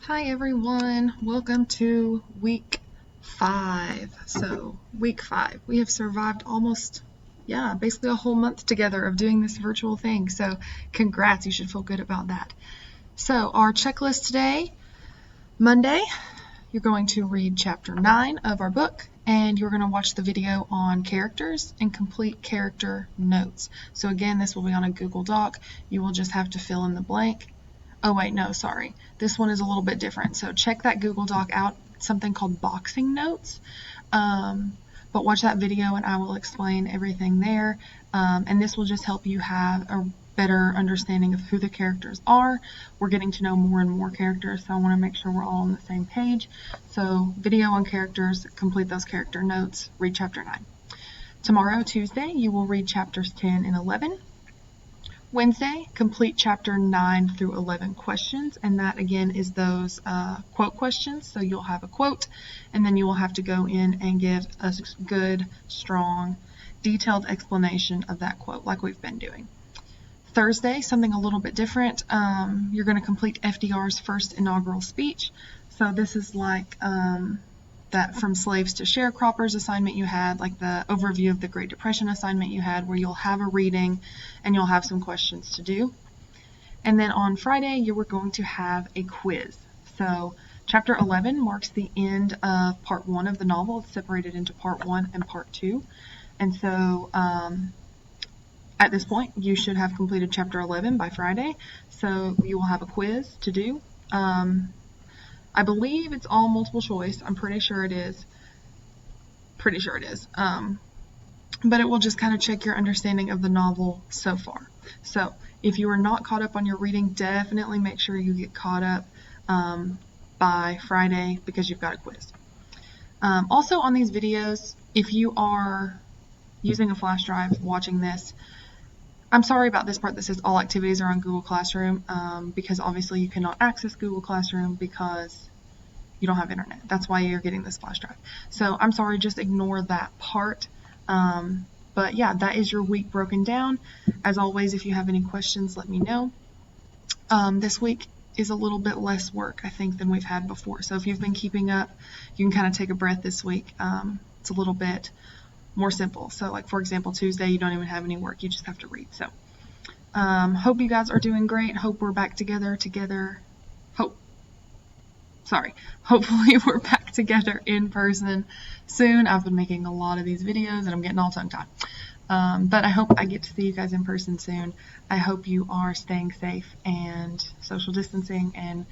Hi everyone, welcome to week 5. So week 5, we have survived almost, basically a whole month together of doing this virtual thing. So congrats, you should feel good about that. So our checklist today, Monday, you're going to read chapter 9 of our book, and you're going to watch the video on characters and complete character notes. So again, this will be on a Google Doc. You will just have to fill in the blank. Oh wait, no, sorry. This one is a little bit different. So check that Google Doc out, something called Boxing Notes. But watch that video and I will explain everything there. And this will just help you have a better understanding of who the characters are. We're getting to know more and more characters, so I want to make sure we're all on the same page. So video on characters, complete those character notes, read chapter 9. Tomorrow, Tuesday, you will read chapters 10 and 11. Wednesday, complete chapter 9 through 11 questions, and that again is those quote questions. So you'll have a quote, and then you will have to go in and give a good, strong, detailed explanation of that quote like we've been doing. Thursday, something a little bit different. You're going to complete FDR's first inaugural speech. So this is like that From Slaves to Sharecroppers assignment you had, like the overview of the Great Depression assignment you had, where you'll have a reading and you'll have some questions to do. And then on Friday, you were going to have a quiz. So chapter 11 marks the end of part 1 of the novel. It's separated into part 1 and part 2. And so at this point, you should have completed chapter 11 by Friday. So you will have a quiz to do. I believe it's all multiple choice. I'm pretty sure it is. But it will just kind of check your understanding of the novel so far. So if you are not caught up on your reading, definitely make sure you get caught up by Friday because you've got a quiz. Also on these videos, if you are using a flash drive watching this, I'm sorry about this part that says all activities are on Google Classroom because obviously you cannot access Google Classroom because you don't have internet. That's why you're getting this flash drive. So I'm sorry, just ignore that part. But yeah, that is your week broken down. As always, if you have any questions, let me know. This week is a little bit less work, I think, than we've had before. So if you've been keeping up, you can kind of take a breath this week. It's a little bit more simple. So like, for example, Tuesday, you don't even have any work. You just have to read. So hope you guys are doing great. Hope we're back together. Hopefully we're back together in person soon. I've been making a lot of these videos and I'm getting all tongue-tied. But I hope I get to see you guys in person soon. I hope you are staying safe and social distancing. And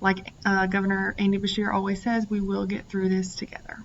like Governor Andy Beshear always says, we will get through this together.